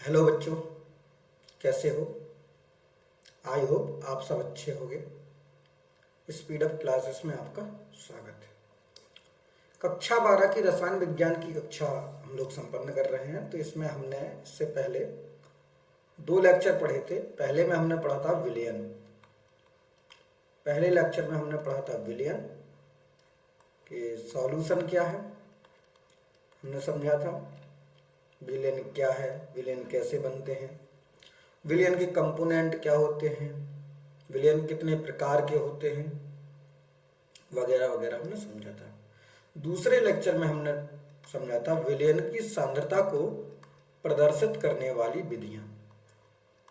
Hello बच्चों, कैसे हो? आई होप आप सब अच्छे होंगे। स्पीड अप क्लासेस में आपका स्वागत है। कक्षा 12 की रसायन विज्ञान की कक्षा हम लोग संपन्न कर रहे हैं। तो इसमें हमने इससे पहले दो लेक्चर पढ़े थे। पहले में हमने पढ़ा था विलयन। पहले लेक्चर में हमने पढ़ा था विलयन कि सॉल्यूशन क्या है, हमने समझा था विलयन क्या है, विलयन कैसे बनते हैं, विलयन के कंपोनेंट क्या होते हैं, विलयन कितने प्रकार के होते हैं, वगैरह वगैरह हमने समझा था। दूसरे लेक्चर में हमने समझा था विलयन की सांद्रता को प्रदर्शित करने वाली विधियां।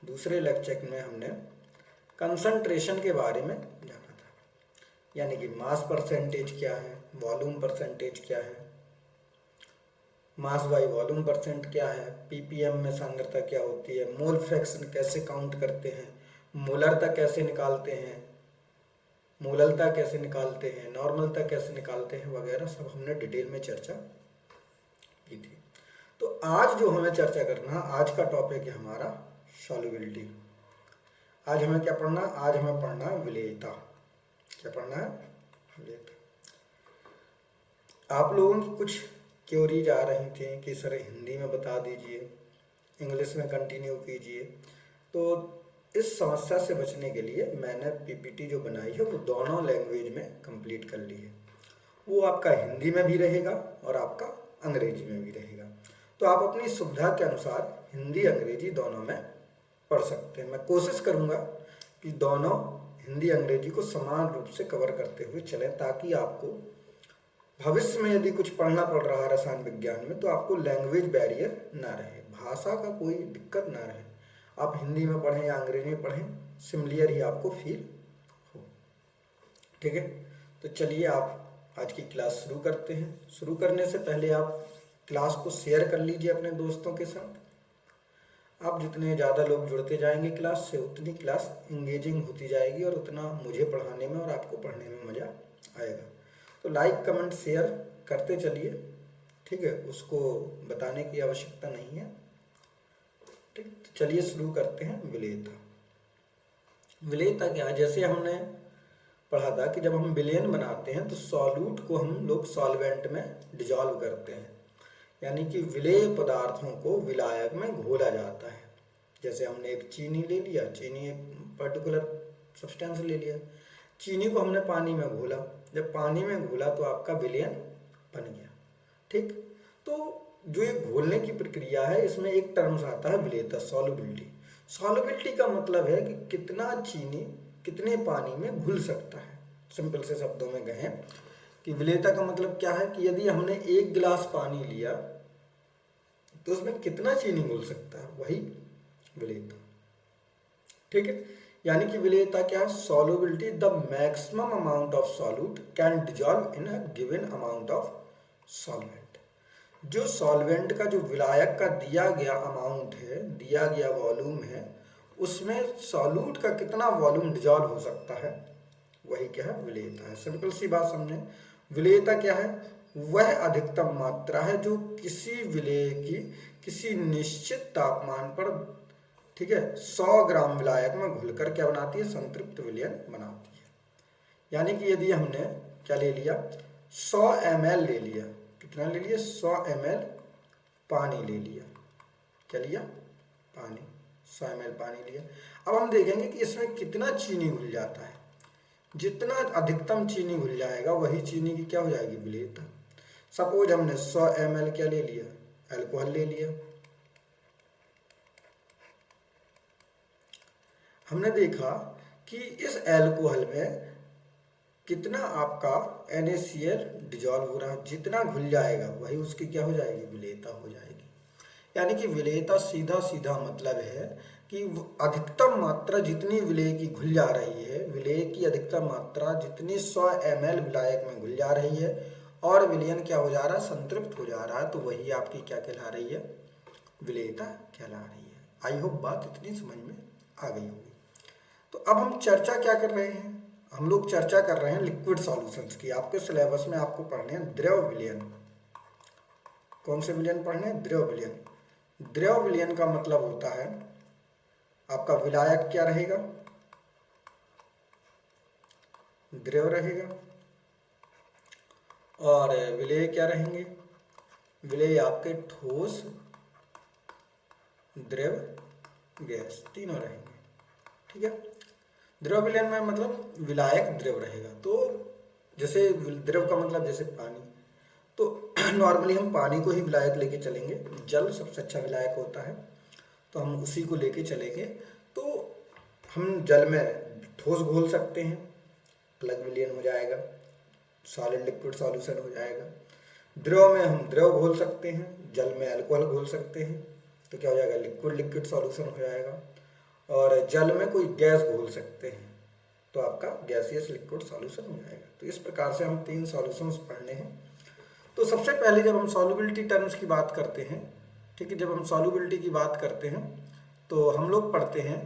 दूसरे लेक्चर में हमने कंसंट्रेशन के बारे में जाना था, यानी कि मास परसेंटेज क्या है, वॉल्यूम परसेंटेज क्या है, मास बाई वॉल्यूम परसेंट क्या है, पीपीएम में सांद्रता क्या होती है, मोल फ्रैक्शन कैसे काउंट करते हैं, मोलरता कैसे निकालते हैं, मोललता कैसे निकालते हैं, नॉर्मलता कैसे निकालते हैं, वगैरह सब हमने डिटेल में चर्चा की थी। तो आज जो हमें चर्चा करना है, आज का टॉपिक है हमारा सॉल्युबिलिटी। आज हमें क्या पढ़ना है? आज हमें पढ़ना है विलेयता। क्या पढ़ना है? विलेयता। आप लोगों की कुछ क्वेरीज आ रही थी कि सर हिंदी में बता दीजिए, इंग्लिश में कंटिन्यू कीजिए। तो इस समस्या से बचने के लिए मैंने पीपीटी जो बनाई है वो दोनों लैंग्वेज में कंप्लीट कर ली है। वो आपका हिंदी में भी रहेगा और आपका अंग्रेजी में भी रहेगा। तो आप अपनी सुविधा के अनुसार हिंदी अंग्रेजी दोनों में पढ़ सकते हैं। मैं कोशिश करूँगा कि दोनों हिंदी अंग्रेजी को समान रूप से कवर करते हुए चलें, ताकि आपको भविष्य में यदि कुछ पढ़ना पड़ रहा है रसायन विज्ञान में तो आपको लैंग्वेज बैरियर ना रहे, भाषा का कोई दिक्कत ना रहे। आप हिंदी में पढ़ें या अंग्रेजी में पढ़ें, सिमिलियर ही आपको फील हो। ठीक है, तो चलिए आप आज की क्लास शुरू करते हैं। शुरू करने से पहले आप क्लास को शेयर कर लीजिए अपने दोस्तों के साथ। आप जितने ज़्यादा लोग जुड़ते जाएंगे क्लास से, उतनी क्लास इंगेजिंग होती जाएगी और उतना मुझे पढ़ाने में और आपको पढ़ने में मज़ा आएगा। तो लाइक कमेंट शेयर करते चलिए, ठीक है, उसको बताने की आवश्यकता नहीं है। ठीक, तो चलिए शुरू करते हैं विलेयता। विलेयता क्या है? जैसे हमने पढ़ा था कि जब हम विलयन बनाते हैं तो सॉल्यूट को हम लोग सॉल्वेंट में डिजॉल्व करते हैं, यानी कि विलेय पदार्थों को विलायक में घोला जाता है। जैसे हमने एक चीनी ले लिया, चीनी एक पर्टिकुलर सब्सटेंस ले लिया, चीनी को हमने पानी में घोला, जब पानी में घोला तो आपका विलयन बन गया। ठीक, तो जो ये घोलने की प्रक्रिया है इसमें एक टर्म्स आता है विलेयता, सॉल्युबिलिटी। सॉल्युबिलिटी का मतलब है कि कितना चीनी कितने पानी में घुल सकता है। सिंपल से शब्दों में कहें कि विलेयता का मतलब क्या है कि यदि हमने एक गिलास पानी लिया तो उसमें कितना चीनी घुल सकता है, वही विलेयता। ठीक है, यानी कि विलेयता क्या है? Solubility, the maximum amount of solute can dissolve in a given amount of solvent. जो सॉल्वेंट का जो विलायक का दिया गया अमाउंट है, दिया गया वॉल्यूम है, उसमें सॉल्यूट का कितना वॉल्यूम डिजॉल्व हो सकता है, वही क्या है? विलेयता है। सिंपल सी बात समझे, विलेयता क्या है? वह अधिकतम मात्रा है जो किसी विलेय की किसी निश्चित तापमान पर, ठीक है, 100 ग्राम विलायक में घुलकर क्या बनाती है? संतृप्त विलयन बनाती है। यानी कि यदि हमने क्या ले लिया? 100 ml ले लिया। कितना ले लिया? 100 ml पानी ले लिया। क्या लिया? पानी। 100 ml पानी लिया। अब हम देखेंगे कि इसमें कितना चीनी घुल जाता है। जितना अधिकतम चीनी घुल जाएगा वही चीनी की क्या हो जाएगी? विलेयता। सपोज हमने 100 ml क्या ले लिया? अल्कोहल ले लिया। हमने देखा कि इस अल्कोहल में कितना आपका NaCl डिजॉल्व हो रहा है, जितना घुल जाएगा वही उसकी क्या हो जाएगी? विलेयता हो जाएगी। यानी कि विलेयता सीधा सीधा मतलब है कि अधिकतम मात्रा जितनी विलेय की घुल जा रही है, विलेय की अधिकतम मात्रा जितनी 100 ml विलायक में घुल जा रही है और विलयन क्या हो जा रहा है? संतृप्त हो जा रहा है, तो वही आपकी क्या कहला रही है? विलेयता कहला रही है। आई होप बात इतनी समझ में आ गई होगी। तो अब हम चर्चा क्या कर रहे हैं? हम लोग चर्चा कर रहे हैं लिक्विड सॉल्यूशंस की। आपके सिलेबस में आपको पढ़ने हैं द्रव विलयन। कौन से विलयन पढ़ने हैं? द्रव विलयन। द्रव विलयन का मतलब होता है आपका विलायक क्या रहेगा, द्रव रहेगा, और विलेय क्या रहेंगे, विलेय आपके ठोस, द्रव, गैस, तीनों रहेंगे। ठीक है, द्रव विलयन में मतलब विलायक द्रव रहेगा। तो जैसे द्रव का मतलब जैसे पानी, तो नॉर्मली हम पानी को ही विलायक लेके चलेंगे, जल सबसे अच्छा विलायक होता है, तो हम उसी को लेके चलेंगे। तो हम जल में ठोस घोल सकते हैं, अलग विलयन हो जाएगा, सॉलिड लिक्विड सॉल्यूशन हो जाएगा। द्रव में हम द्रव घोल सकते हैं, जल में अल्कोहल घोल सकते हैं, तो क्या हो जाएगा, लिक्विड लिक्विड सॉल्यूशन हो जाएगा। और जल में कोई गैस घोल सकते हैं, तो आपका गैसियस लिक्विड सॉल्यूशन हो जाएगा। तो इस प्रकार से हम 3 सॉल्यूशंस पढ़ने हैं। तो सबसे पहले जब हम सॉल्युबिलिटी टर्म्स की बात करते हैं, ठीक है, जब हम सॉल्युबिलिटी की बात करते हैं तो हम लोग पढ़ते हैं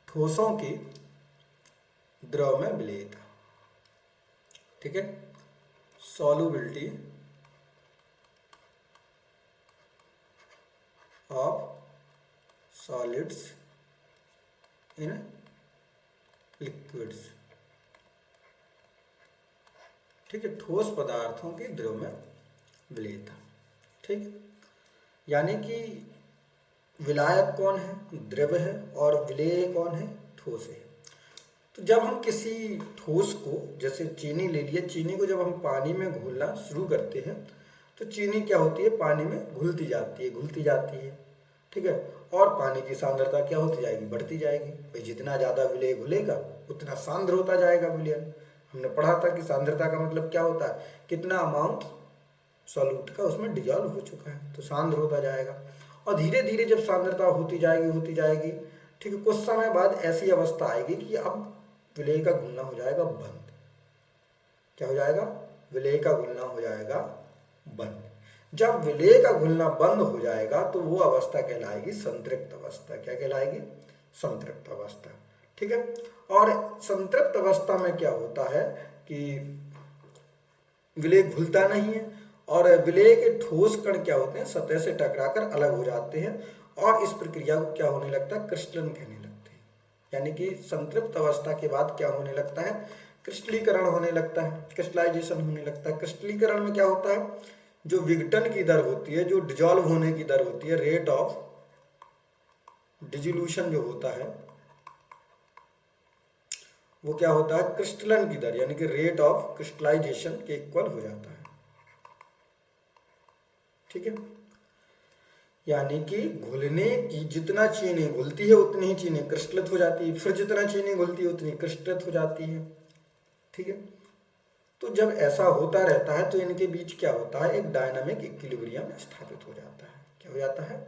ठोसों की द्रव में विलेयता। ठीक है, solubility of solids in liquids. ठीक है, ठोस पदार्थों की द्रव में विलेयता। ठीक, यानी कि विलायक कौन है, द्रव है, और विलेय कौन है, ठोस है। तो जब हम किसी ठोस को, जैसे चीनी ले लिए, चीनी को जब हम पानी में घोलना शुरू करते हैं तो चीनी क्या होती है, पानी में घुलती जाती है, घुलती जाती है। ठीक है, और पानी की सांद्रता क्या होती जाएगी, बढ़ती जाएगी। भाई जितना ज़्यादा विलेय घुलेगा उतना सांद्र होता जाएगा विलयन। हमने पढ़ा था कि सांद्रता का मतलब क्या होता है, कितना अमाउंट सॉल्यूट का उसमें डिजॉल्व हो चुका है, तो सांद्र होता जाएगा। और धीरे धीरे जब सांद्रता होती जाएगी, ठीक है, कुछ समय बाद ऐसी अवस्था आएगी कि अब विलेय का घुलना हो जाएगा बंद। क्या हो जाएगा, विलेय का घुलना हो जाएगा बंद। जब विलेय का घुलना बंद हो जाएगा तो वो अवस्था कहलाएगी संतृप्त अवस्था। क्या कहलाएगी, संतृप्त अवस्था। ठीक है, और संतृप्त अवस्था में क्या होता है कि विलेय घुलता नहीं है, और विलेय के ठोस कण क्या होते हैं, सतह से टकराकर अलग हो जाते हैं, और इस प्रक्रिया को क्या होने लगता है, क्रिस्टलन कहने लगते हैं। यानी कि संतृप्त अवस्था के बाद क्या होने लगता है, क्रिस्टलीकरण होने लगता है, क्रिस्टलाइजेशन होने लगता है। क्रिस्टलीकरण में क्या होता है, जो विघटन की दर होती है, जो डिजॉल्व होने की दर होती है, रेट ऑफ डिजोल्यूशन जो होता है, वो क्या होता है, क्रिस्टलन की दर यानी कि रेट ऑफ क्रिस्टलाइजेशन के इक्वल हो जाता है। ठीक है, यानी कि घुलने की, जितना चीनी घुलती है उतनी ही चीनी क्रिस्टलित हो जाती है, फिर जितना चीनी घुलती है उतनी क्रिस्टलित हो जाती है। ठीक है, तो जब ऐसा होता रहता है तो इनके बीच क्या होता है, एक डायनामिक इक्विलिब्रियम स्थापित हो जाता है। क्या हो जाता है,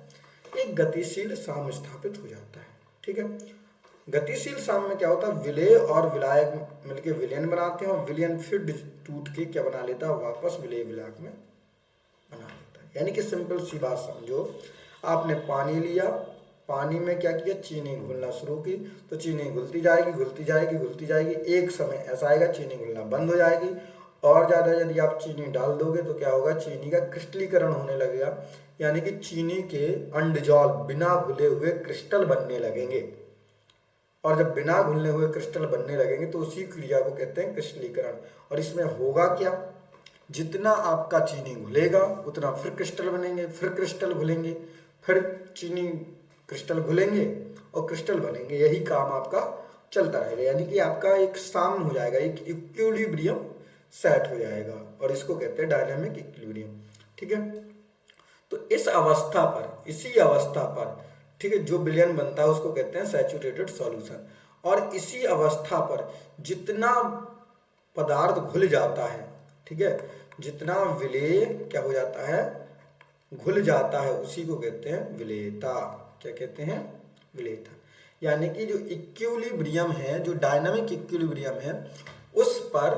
एक गतिशील साम्य स्थापित हो जाता है। ठीक है, गतिशील साम्य में क्या होता है, विलेय और विलायक मिलकर विलयन बनाते हैं, और विलयन फिर टूट के क्या बना लेता है, वापस विलेय विलायक में बना लेता है। यानी कि सिंपल सी बात समझो, आपने पानी लिया, पानी में क्या किया, चीनी घुलना शुरू की, तो चीनी घुलती जाएगी, घुलती जाएगी, घुलती जाएगी, एक समय ऐसा आएगा चीनी घुलना बंद हो जाएगी। और ज़्यादा यदि आप चीनी डाल दोगे तो क्या होगा, चीनी का क्रिस्टलीकरण होने लगेगा, यानी कि चीनी के अनडिजॉल्व, बिना घुले हुए क्रिस्टल बनने लगेंगे। और जब बिना घुलने हुए क्रिस्टल बनने लगेंगे तो उसी क्रिया को कहते हैं क्रिस्टलीकरण। और इसमें होगा क्या, जितना आपका चीनी घुलेगा उतना फिर क्रिस्टल बनेंगे, फिर क्रिस्टल घुलेंगे, फिर चीनी क्रिस्टल घुलेंगे और क्रिस्टल बनेंगे। यही काम आपका चलता रहेगा, यानी कि आपका एक साम्य हो जाएगा, एक इक्विलिब्रियम सेट हो जाएगा, और इसको कहते हैं डायनामिक इक्विलिब्रियम। ठीक है, तो इस अवस्था पर, इसी अवस्था पर, ठीक है, जो विलयन बनता है उसको कहते हैं सैचुरेटेड सॉल्यूशन। और इसी अवस्था पर जितना पदार्थ घुल जाता है, ठीक है, जितना विलेय क्या हो जाता है, घुल जाता है, उसी को कहते हैं विलेयता। क्या कहते हैं, विलेयता। यानी कि जो इक्विलिब्रियम है, जो डायनामिक इक्विलिब्रियम है, उस पर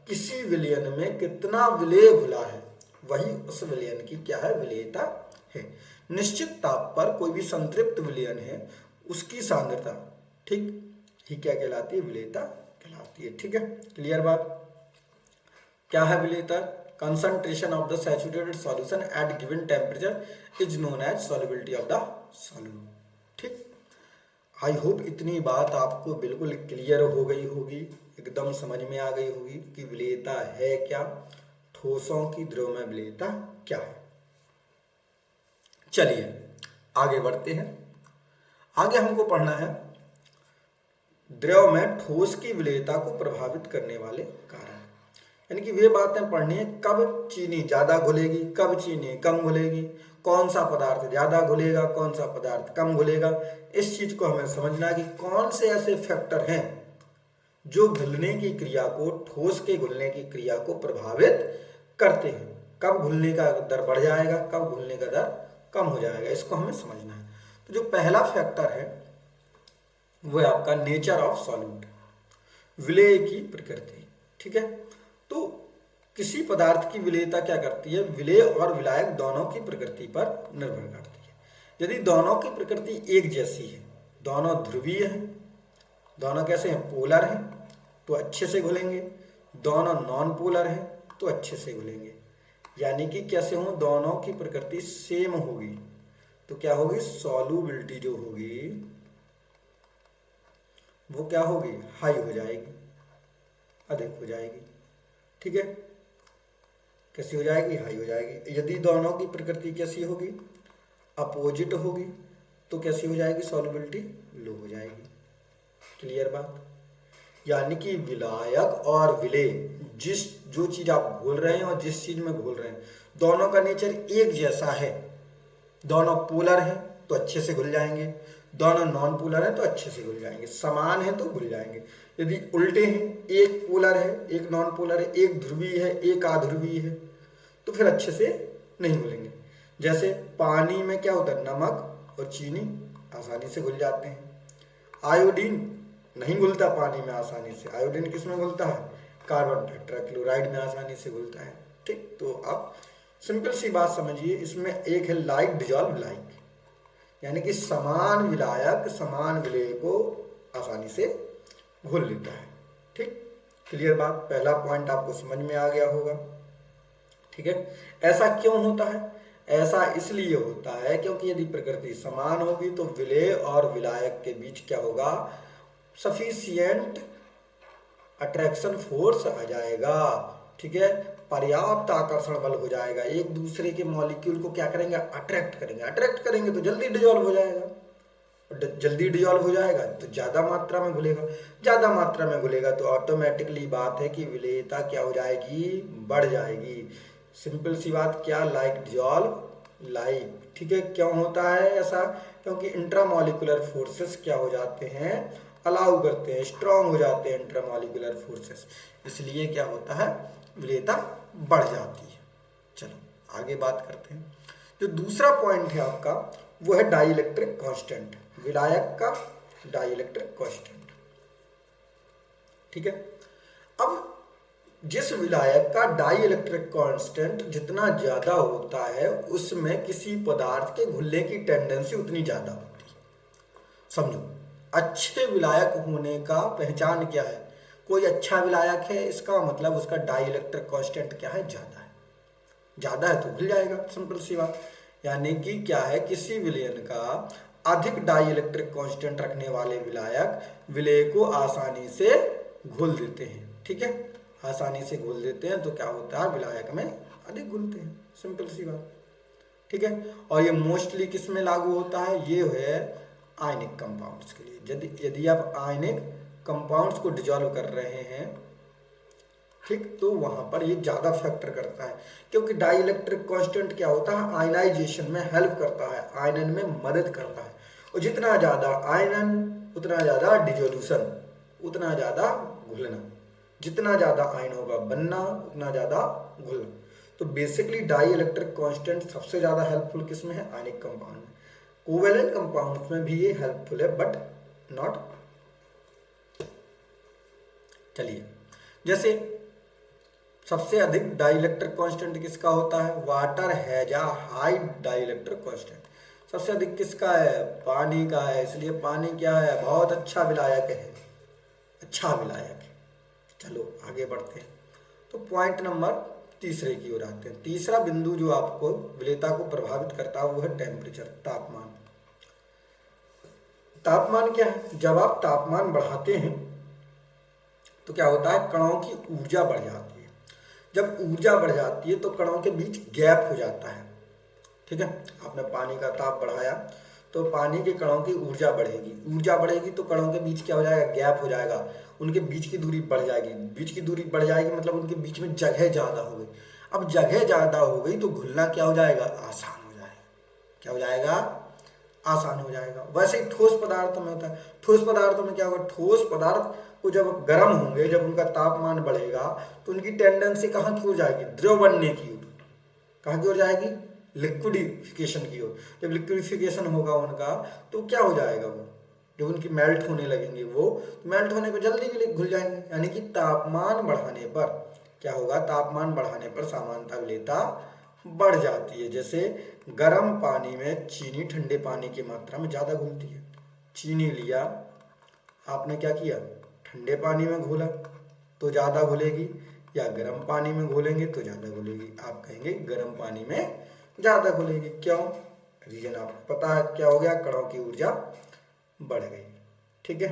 किसी विलयन में कितना विलेय घुला है, वही उस विलयन की क्या है, विलेयता है। निश्चित ताप पर कोई भी संतृप्त विलयन है, उसकी सांद्रता, ठीक, ही क्या कहलाती है, विलेयता कहलाती है। ठीक है, क्लियर बात। क्या है विलेयता concentration of the saturated solution at given temperature is known as solubility of the solute। ठीक, आई होप इतनी बात आपको बिल्कुल क्लियर हो गई होगी, एकदम समझ में आ गई होगी कि विलेयता है क्या, ठोसों की द्रव में विलेयता क्या है। चलिए आगे बढ़ते हैं। आगे हमको पढ़ना है द्रव में ठोस की विलेयता को प्रभावित करने वाले कारक, यानी कि वे बातें पढ़नी है कब चीनी ज्यादा घुलेगी, कब चीनी कम घुलेगी, कौन सा पदार्थ ज्यादा घुलेगा, कौन सा पदार्थ कम घुलेगा। इस चीज को हमें समझना है कि कौन से ऐसे फैक्टर हैं जो घुलने की क्रिया को, ठोस के घुलने की क्रिया को प्रभावित करते हैं। कब घुलने का दर बढ़ जाएगा, कब घुलने का दर कम हो जाएगा, इसको हमें समझना है। तो जो पहला फैक्टर है वो है आपका नेचर ऑफ सॉल्यूट, विलेय की प्रकृति। ठीक है, तो किसी पदार्थ की विलेयता क्या करती है, विलेय और विलायक दोनों की प्रकृति पर निर्भर करती है। यदि दोनों की प्रकृति एक जैसी है, दोनों ध्रुवीय हैं, दोनों कैसे हैं, पोलर हैं, तो अच्छे से घुलेंगे। दोनों नॉन पोलर हैं तो अच्छे से घुलेंगे। यानी कि कैसे हो, दोनों की प्रकृति सेम होगी तो क्या होगी, सॉल्युबिलिटी जो होगी वो क्या होगी, हाई हो जाएगी, अधिक हो जाएगी। ठीक है, कैसी हो जाएगी, हाई हो जाएगी। यदि दोनों की प्रकृति कैसी होगी, अपोजिट होगी, तो कैसी हो जाएगी, सॉल्युबिलिटी लो हो जाएगी। क्लियर बात। यानी कि विलायक और विलेय, जो चीज आप घोल रहे हैं और जिस चीज में घोल रहे हैं, दोनों का नेचर एक जैसा है। दोनों पोलर हैं तो अच्छे से घुल जाएंगे, दोनों नॉन पोलर हैं तो अच्छे से घुल जाएंगे, समान है तो घुल जाएंगे। यदि उल्टे हैं, एक पोलर है एक नॉन पोलर है, एक ध्रुवीय है एक अध्रुवीय है, तो फिर अच्छे से नहीं घुलेंगे। जैसे पानी में क्या होता है, नमक और चीनी आसानी से घुल जाते हैं। आयोडीन नहीं घुलता पानी में आसानी से, आयोडीन किस में घुलता है, कार्बन टेट्राक्लोराइड में आसानी से घुलता है। ठीक, तो आप सिंपल सी बात समझिए, इसमें एक है लाइक डिजॉल्व लाइक, यानी कि समान विलायक समान विलेय को आसानी से घुल लेता है। ठीक, क्लियर बात। पहला पॉइंट आपको समझ में आ गया होगा। ठीक है, ऐसा क्यों होता है, ऐसा इसलिए होता है क्योंकि यदि प्रकृति समान होगी तो विलेय और विलायक के बीच क्या होगा, सफिशिएंट अट्रैक्शन फोर्स आ जाएगा। ठीक है, पर्याप्त आकर्षण बल हो जाएगा, एक दूसरे के मॉलिक्यूल को क्या करेंगे, अट्रैक्ट करेंगे। अट्रैक्ट करेंगे तो जल्दी डिजॉल्व हो जाएगा, जल्दी डिजॉल्व हो जाएगा तो ज्यादा मात्रा में घुलेगा, ज्यादा मात्रा में घुलेगा तो ऑटोमेटिकली बात है कि विलेयता क्या हो जाएगी, बढ़ जाएगी। सिंपल सी बात, क्या, लाइक डिजॉल्व लाइक। ठीक है, क्यों होता है ऐसा, क्योंकि इंट्रामॉलिक्यूलर फोर्सेस क्या हो जाते हैं, अलाउ करते हैं, स्ट्रांग हो जाते हैं इंट्रामॉलिक्यूलर फोर्सेस, इसलिए क्या होता है, विलेयता बढ़ जाती है। चलो आगे बात करते हैं। जो दूसरा पॉइंट है आपका वो है डाइलेक्ट्रिक कांस्टेंट, विलायक का डाइलेक्ट्रिक कांस्टेंट। ठीक है, अब जिस विलायक का डाइलेक्ट्रिक कांस्टेंट जितना ज्यादा होता है उसमें किसी पदार्थ के घुलने की टेंडेंसी उतनी ज्यादा होती है। समझो, अच्छे विलायक होने का पहचान क्या है, कोई अच्छा विलायक है इसका मतलब उसका डाइलेक्ट्रिक कांस्टेंट क्या है, ज्यादा है। ज्यादा है तो घुल जाएगा, सिंपल सी बात। यानी कि क्या है, किसी विलयन का अधिक डाइलेक्ट्रिक कांस्टेंट रखने वाले विलायक विलेय को आसानी से घुल देते हैं। ठीक है, आसानी से घुल देते हैं तो क्या होता है, विलायक में अधिक घुलते हैं, सिंपल सी बात। ठीक है, और ये मोस्टली किस में लागू होता है, ये है आयनिक कंपाउंड्स के लिए। यदि आप आयनिक कंपाउंड्स को डिजॉल्व कर रहे हैं, ठीक, तो वहां पर ये ज्यादा फैक्टर करता है, क्योंकि डाइलेक्ट्रिक कांस्टेंट क्या होता है, आयनाइजेशन में हेल्प करता है, आयनन में मदद करता है। और जितना ज्यादा आयनन उतना ज्यादा डिजोल्यूशन, उतना ज्यादा घुलना, जितना ज्यादा आयनों का बनना उतना ज्यादा घुलना। तो बेसिकली डाइलेक्ट्रिक कांस्टेंट सबसे ज्यादा हेल्पफुल किस में है, आयनिक कंपाउंड में। कोवेलेंट कंपाउंड्स में भी ये हेल्पफुल है बट नॉट। चलिए, जैसे सबसे अधिक डाइलेक्ट्रिक कांस्टेंट किसका होता है, water has a high dielectric constant. सबसे अधिक किसका है, पानी का है, इसलिए पानी क्या है, बहुत अच्छा विलायक है, अच्छा विलायक है। चलो आगे बढ़ते हैं। तो पॉइंट नंबर तीसरे की ओर आते हैं। तीसरा बिंदु जो आपको विलेयता को प्रभावित करता है वो है टेम्परेचर, तापमान। तापमान क्या है? जब आप तापमान बढ़ाते हैं तो क्या होता है, कणों की ऊर्जा बढ़ जाती है। जब ऊर्जा बढ़ जाती है तो कणों के बीच गैप हो जाता है। ठीक है, आपने पानी का ताप बढ़ाया तो पानी के कणों की ऊर्जा बढ़ेगी, ऊर्जा बढ़ेगी तो कणों के बीच क्या हो जाएगा, गैप हो जाएगा, उनके बीच की दूरी बढ़ जाएगी। बीच की दूरी बढ़ जाएगी मतलब उनके बीच में जगह ज़्यादा हो गई। अब जगह ज़्यादा हो गई तो घुलना क्या हो जाएगा, आसान हो जाएगा। क्या हो जाएगा, आसान हो जाएगा। वैसे ही ठोस पदार्थों में होता है। ठोस पदार्थों में क्या होगा, ठोस पदार्थ को जब गर्म होंगे, जब उनका तापमान बढ़ेगा तो उनकी टेंडेंसी कहाँ की ओर जाएगी, द्रव बनने की ओर। कहाँ की ओर जाएगी, लिक्विडिफिकेशन की ओर। जब लिक्विडिफिकेशन होगा उनका तो क्या हो जाएगा, वो जब उनकी मेल्ट होने लगेंगे वो मेल्ट होने पर जल्दी घुल जाएंगे। यानी कि तापमान बढ़ाने पर क्या होगा, तापमान बढ़ाने पर सामान्यतः विलेयता बढ़ जाती है। जैसे गर्म पानी में चीनी ठंडे पानी की मात्रा में ज़्यादा घुलती है। चीनी लिया आपने, क्या किया, ठंडे पानी में घोला तो ज़्यादा घुलेगी, या गर्म पानी में घोलेंगे तो ज़्यादा घुलेगी। आप कहेंगे गर्म पानी में ज़्यादा घुलेगी। क्यों, रीजन आपको पता है, क्या हो गया, कणों की ऊर्जा बढ़ गई। ठीक है,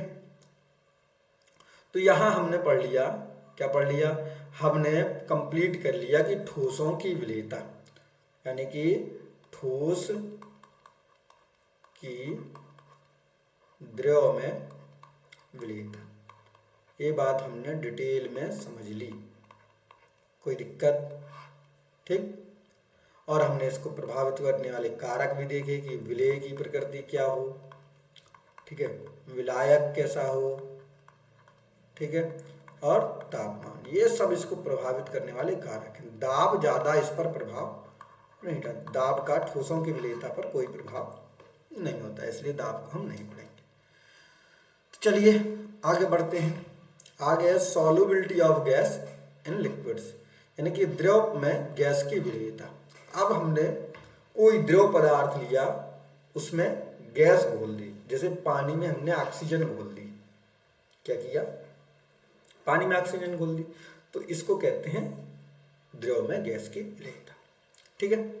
तो यहाँ हमने पढ़ लिया, क्या पढ़ लिया, हमने कंप्लीट कर लिया कि ठोसों की विलेयता, यानी कि ठोस की द्रव में विलेयता। ये बात हमने डिटेल में समझ ली, कोई दिक्कत? ठीक, और हमने इसको प्रभावित करने वाले कारक भी देखे कि विलेय की प्रकृति क्या हो, ठीक है, विलायक कैसा हो, ठीक है, और तापमान, ये सब इसको प्रभावित करने वाले कारक हैं। दाब ज़्यादा इस पर प्रभाव नहीं डालता, दाब का ठोसों की विलेयता पर कोई प्रभाव नहीं होता, इसलिए दाब को हम नहीं पढ़ेंगे। तो चलिए आगे बढ़ते हैं। आगे है solubility of gas in liquids, यानी कि द्रव में गैस की विलेयता। अब हमने कोई द्रव पदार्थ लिया, उसमें गैस घोल दी, जैसे पानी में हमने ऑक्सीजन घोल दी। क्या किया, पानी में ऑक्सीजन घोल दी, तो इसको कहते हैं द्रव में गैस की विलेयता। ठीक है,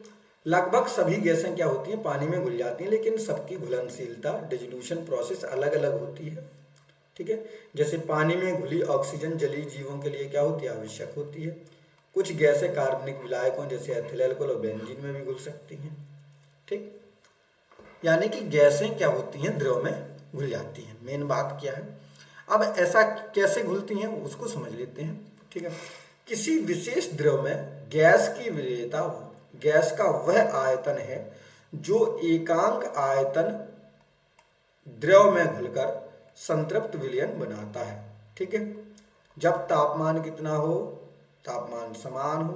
लगभग सभी गैसें क्या होती हैं, पानी में घुल जाती हैं, लेकिन सबकी घुलनशीलता, डिसोल्यूशन प्रोसेस अलग अलग होती है। ठीक है, जैसे पानी में घुली ऑक्सीजन जलीय जीवों के लिए क्या होती है, आवश्यक होती है। कुछ गैसें कार्बनिक विलायकों जैसे एथिल अल्कोहल और बेंजीन में भी घुल सकती हैं। ठीक, यानी कि गैसें क्या होती हैं, द्रव में घुल जाती हैं। मेन बात क्या है, अब ऐसा कैसे घुलती हैं उसको समझ लेते हैं। ठीक है, किसी विशेष द्रव में गैस की विलेयता, गैस का वह आयतन है जो एकांक आयतन द्रव में घुलकर संतृप्त विलयन बनाता है। ठीक है, जब तापमान कितना हो, तापमान समान हो,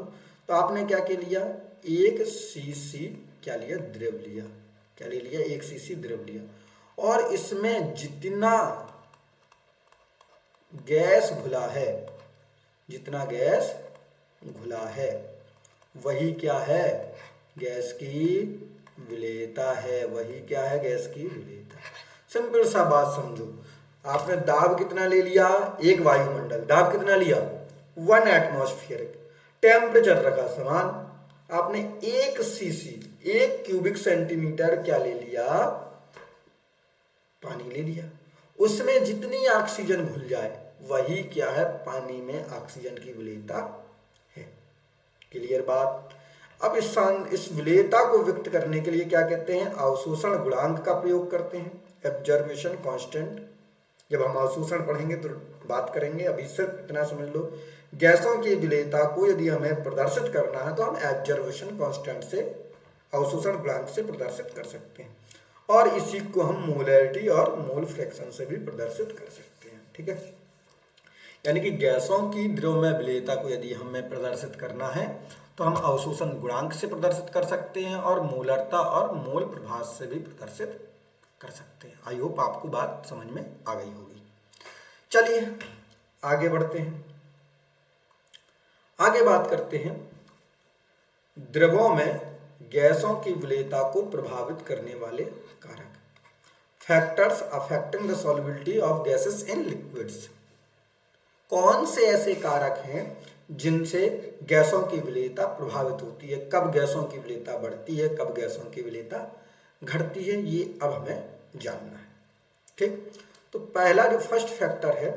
तो आपने क्या के लिया, 1 सीसी क्या लिया, द्रव लिया। क्या ले लिया, 1 सीसी द्रव लिया, और इसमें जितना गैस घुला है, जितना गैस घुला है वही क्या है, गैस की विलेयता है। वही क्या है, गैस की विलेयता। सिंपल सा बात समझो, आपने दाब कितना ले लिया, एक वायुमंडल, दाब कितना लिया, 1 एटमॉस्फेरिक, टेम्परेचर रखा समान, आपने 1 सीसी, 1 क्यूबिक सेंटीमीटर क्या ले लिया, पानी ले लिया। उसमें जितनी ऑक्सीजन घुल जाए वही क्या है, पानी में ऑक्सीजन की विलेयता है। क्लियर बात। अब इस विलेयता को व्यक्त करने के लिए क्या कहते हैं, अवशोषण गुणांक का प्रयोग करते हैं, एब्जॉर्प्शन कांस्टेंट। जब हम अवशोषण पढ़ेंगे तो बात करेंगे, अभी सिर्फ इतना समझ लो, गैसों की विलेयता को यदि हमें प्रदर्शित करना है तो हम एब्जॉर्प्शन कांस्टेंट से, अवशोषण गुणांक से प्रदर्शित कर सकते हैं, और इसी को हम मोलैरिटी और मोल फ्रैक्शन से भी प्रदर्शित कर सकते हैं। ठीक है, यानी कि गैसों की द्रव में विलेयता को यदि हमें प्रदर्शित करना है तो हम अवशोषण गुणांक से प्रदर्शित कर सकते हैं, और मोलरता और मोल प्रभाव से भी प्रदर्शित कर सकते हैं। आई होप आपको बात समझ में आ गई होगी। चलिए आगे बढ़ते हैं। आगे बात करते हैं द्रवों में गैसों की विलेयता को प्रभावित करने वाले कारक, factors affecting the solubility of gases in liquids. कौन से ऐसे कारक हैं जिनसे गैसों की विलेयता प्रभावित होती है। कब गैसों की विलेयता बढ़ती है, कब गैसों की विलेयता घटती है, ये अब हमें जानना है। ठीक, तो पहला जो फर्स्ट फैक्टर है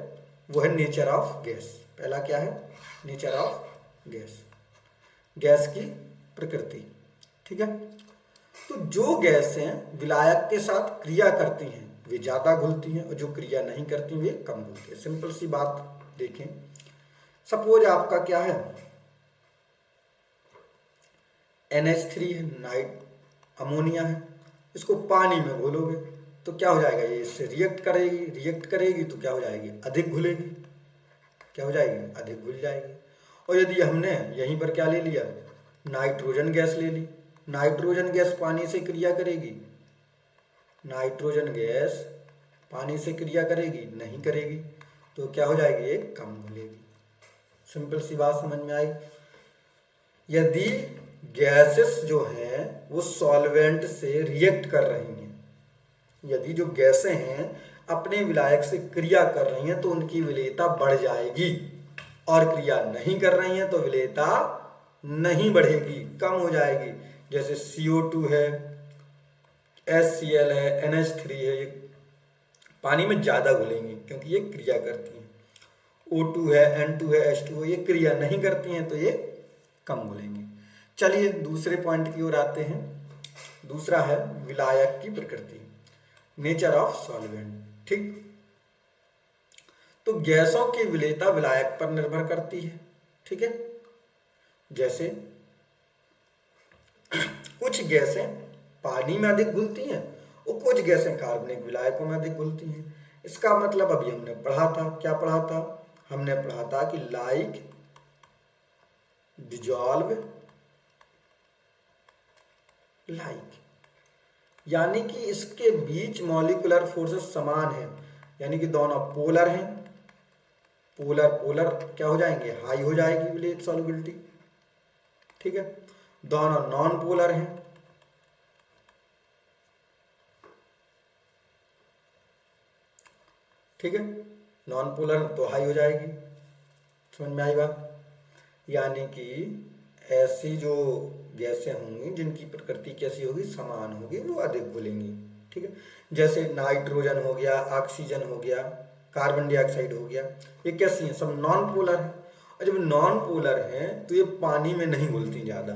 वो है नेचर ऑफ गैस। पहला क्या है? नेचर ऑफ गैस, गैस की प्रकृति। ठीक है, तो जो गैसें विलायक के साथ क्रिया करती हैं वे ज़्यादा घुलती हैं और जो क्रिया नहीं करती वे कम घुलती हैं। सिंपल सी बात देखें, सपोज आपका क्या है, NH3 है, नाइट अमोनिया है, इसको पानी में घोलोगे तो क्या हो जाएगा, ये इससे रिएक्ट करेगी तो क्या हो जाएगी, अधिक घुलेगी। क्या हो जाएगी, अधिक घुल जाएगी। और यदि हमने यहीं पर क्या ले लिया, नाइट्रोजन गैस ले ली, नाइट्रोजन गैस पानी से क्रिया करेगी, नाइट्रोजन गैस पानी से क्रिया करेगी, नहीं करेगी, तो क्या हो जाएगी, ये कम घुलेगी। सिंपल सी बात समझ में आई। यदि गैसेस जो हैं वो सॉल्वेंट से रिएक्ट कर रही हैं, यदि जो गैसें हैं अपने विलायक से क्रिया कर रही हैं तो उनकी विलेयता बढ़ जाएगी, और क्रिया नहीं कर रही हैं तो विलेयता नहीं बढ़ेगी, कम हो जाएगी। जैसे CO2 है, HCl है, NH3 है, ये पानी में ज़्यादा घुलेंगी क्योंकि ये क्रिया करती हैं। O2 है, N2 है, H2 है, ये क्रिया नहीं करती हैं तो ये कम घुलेंगी। चलिए दूसरे पॉइंट की ओर आते हैं। दूसरा है विलायक की प्रकृति, नेचर ऑफ सॉल्वेंट। ठीक, तो गैसों की विलेयता विलायक पर निर्भर करती है। ठीक है, जैसे कुछ गैसें पानी में अधिक घुलती हैं और कुछ गैसें कार्बनिक विलायकों में अधिक घुलती हैं। इसका मतलब अभी हमने पढ़ा था, क्या पढ़ा था, हमने पढ़ा था कि लाइक डिजॉल्व लाइक, यानी कि इसके बीच मॉलिक्यूलर फोर्सेस समान है, यानी कि दोनों पोलर हैं, पोलर पोलर क्या हो जाएंगे, हाई हो जाएगी विलेयत सॉल्युबिलिटी। ठीक है, दोनों नॉन पोलर हैं, ठीक है, नॉन पोलर तो हाई हो जाएगी। समझ में आई बात? यानी कि ऐसी जो गैसें होंगी जिनकी प्रकृति कैसी होगी, समान होगी, वो अधिक घुलेंगी। ठीक है, जैसे नाइट्रोजन हो गया, ऑक्सीजन हो गया, कार्बन डाइऑक्साइड हो गया, ये कैसी हैं, सब नॉन पोलर हैं। और जब नॉन पोलर हैं तो ये पानी में नहीं घुलती ज़्यादा,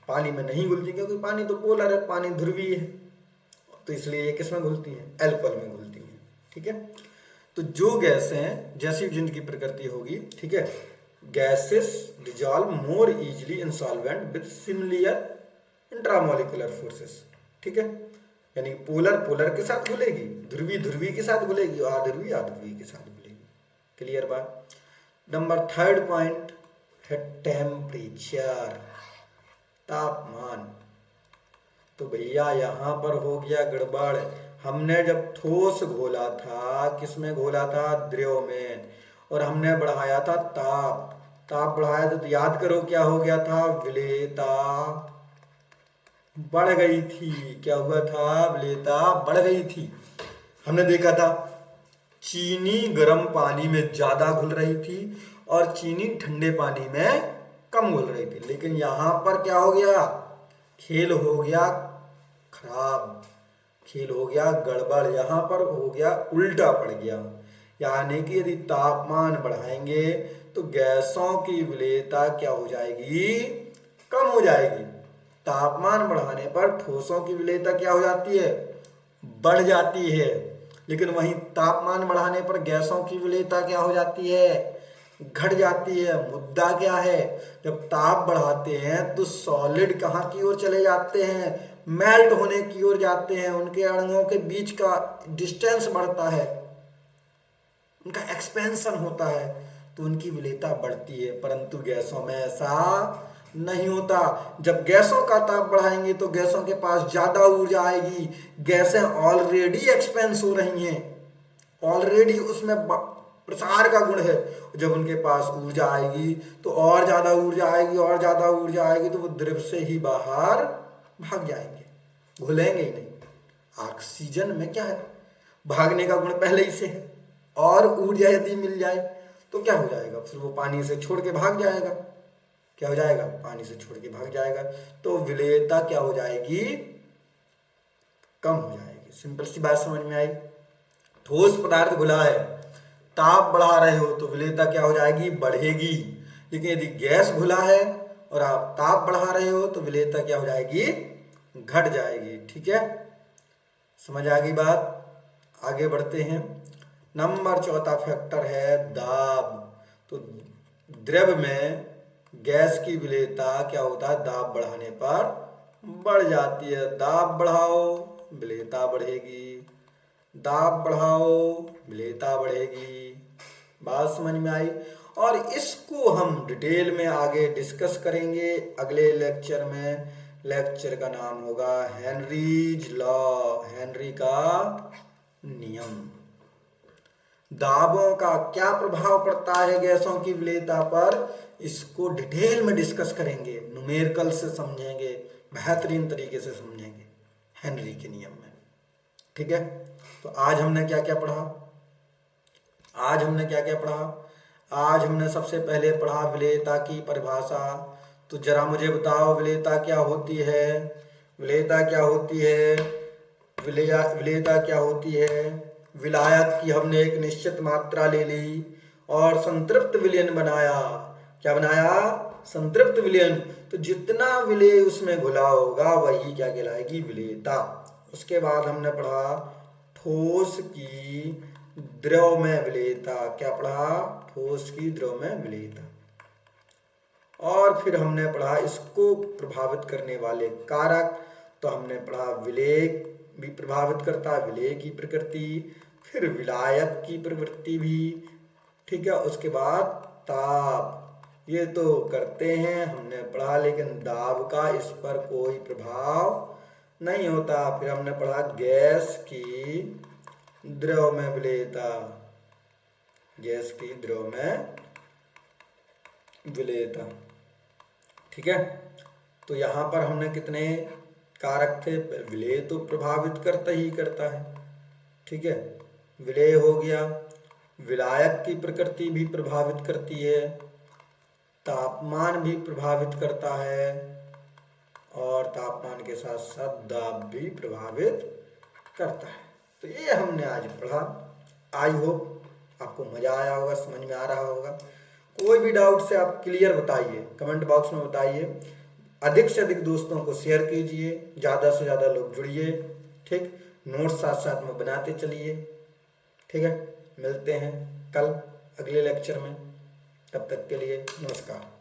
पानी में नहीं घुलती क्योंकि पानी तो पोलर है, पानी ध्रुवीय है, तो इसलिए ये किस में घुलती हैं, एल्कोहल में घुलती हैं। ठीक है, तो जो गैसें जैसी जिनकी प्रकृति होगी, ठीक है, gases dissolve more easily in solvent with similar intramolecular forces. ठीक है, यानी पोलर पोलर के साथ घुलेगी, ध्रुवी ध्रुवी के साथ घुलेगी, और अध्रुवी अध्रुवी के साथ घुलेगी। क्लियर बात? नंबर थर्ड पॉइंट है टेम्परेचर, तापमान। तो भैया यहाँ पर हो गया गड़बड़। हमने जब ठोस घोला था, किसमें घोला था, द्रव में, और हमने बढ़ाया था ताप, ताप बढ़ाया तो याद करो क्या हो गया था, विलेयता बढ़ गई थी। क्या हुआ था, विलेयता बढ़ गई थी। हमने देखा था चीनी गर्म पानी में ज्यादा घुल रही थी और चीनी ठंडे पानी में कम घुल रही थी, लेकिन यहां पर क्या हो गया, खेल हो गया खराब, खेल हो गया गड़बड़, यहां पर हो गया उल्टा पड़ गया। यानी कि यदि तापमान बढ़ाएंगे तो गैसों की विलेयता क्या हो जाएगी, कम हो जाएगी। तापमान बढ़ाने पर ठोसों की विलेयता क्या हो जाती है, बढ़ जाती है। लेकिन वहीं तापमान बढ़ाने पर गैसों की विलेयता क्या हो जाती है, घट जाती है। मुद्दा क्या है, जब ताप बढ़ाते हैं तो सॉलिड कहाँ की ओर चले जाते हैं, मेल्ट होने की ओर जाते हैं, उनके अणुओं के बीच का डिस्टेंस बढ़ता है, उनका एक्सपेंशन होता है, तो उनकी विलेयता बढ़ती है। परंतु गैसों में ऐसा नहीं होता। जब गैसों का ताप बढ़ाएंगे तो गैसों के पास ज्यादा ऊर्जा आएगी, गैसें ऑलरेडी एक्सपेंस हो रही हैं, ऑलरेडी उसमें प्रसार का गुण है। जब उनके पास ऊर्जा आएगी तो और ज्यादा ऊर्जा आएगी, और ज्यादा ऊर्जा आएगी, तो वो द्रव से ही बाहर भाग जाएंगे, घुलेंगे ही नहीं। ऑक्सीजन में क्या है, भागने का गुण पहले ही से है, और ऊर्जा यदि मिल जाए तो क्या हो जाएगा, फिर वो पानी से छोड़ के भाग जाएगा। क्या हो जाएगा, पानी से छोड़ के भाग जाएगा। तो विलेयता क्या हो जाएगी, कम हो जाएगी। सिंपल सी बात समझ में आई। ठोस पदार्थ घुला है, ताप बढ़ा रहे हो तो विलेयता क्या हो जाएगी, बढ़ेगी। लेकिन यदि गैस घुला है और आप ताप बढ़ा रहे हो तो विलेयता क्या हो जाएगी, घट जाएगी। ठीक है, समझ आ गई बात। आगे बढ़ते हैं। नंबर चौथा फैक्टर है दाब। तो द्रव में गैस की विलेयता क्या होता है, दाब बढ़ाने पर बढ़ जाती है। दाब बढ़ाओ विलेयता बढ़ेगी, दाब बढ़ाओ विलेयता बढ़ेगी। बात समझ में आई। और इसको हम डिटेल में आगे डिस्कस करेंगे अगले लेक्चर में। लेक्चर का नाम होगा हेनरीज लॉ, हेनरी का नियम। दाबों का क्या प्रभाव पड़ता है गैसों की विलेयता पर, इसको डिटेल में डिस्कस करेंगे, न्यूमेरिकल से समझेंगे, बेहतरीन तरीके से समझेंगे हेनरी के नियम में। ठीक है, तो आज हमने क्या क्या पढ़ा, आज हमने सबसे पहले पढ़ा विलेयता की परिभाषा। तो जरा मुझे बताओ विलेयता क्या होती है, विलेयता क्या होती है, विलेयता क्या होती है। विलायक की हमने एक निश्चित मात्रा ले ली और संतृप्त विलयन बनाया। क्या बनाया, संतृप्त विलयन। तो जितना विलेय उसमें घुला होगा वही क्या कहलाएगी, विलेयता। उसके बाद हमने पढ़ा ठोस की द्रव में विलेयता। क्या पढ़ा, ठोस की द्रव में विलेयता। और फिर हमने पढ़ा इसको प्रभावित करने वाले कारक। तो हमने पढ़ा विलेय भी प्रभावित करता है, विलेय की प्रकृति, फिर विलायक की प्रवृत्ति भी। ठीक है, उसके बाद ताप, ये तो करते हैं हमने पढ़ा, लेकिन दाब का इस पर कोई प्रभाव नहीं होता। फिर हमने पढ़ा गैस की द्रव में विलेयता, गैस की द्रव में विलेयता। ठीक है, तो यहां पर हमने कितने कारक थे, विलेय तो प्रभावित करता ही करता है। ठीक है, विलेय हो गया, विलायक की प्रकृति भी प्रभावित करती है, तापमान भी प्रभावित करता है, और तापमान के साथ साथ दाब भी प्रभावित करता है। तो ये हमने आज पढ़ा। आई होप आपको मजा आया होगा, समझ में आ रहा होगा। कोई भी डाउट से आप क्लियर बताइए, कमेंट बॉक्स में बताइए। अधिक से अधिक दोस्तों को शेयर कीजिए, ज़्यादा से ज़्यादा लोग जुड़िए। ठीक, नोट्स साथ साथ में बनाते चलिए। ठीक है, मिलते हैं कल अगले लेक्चर में। तब तक के लिए नमस्कार।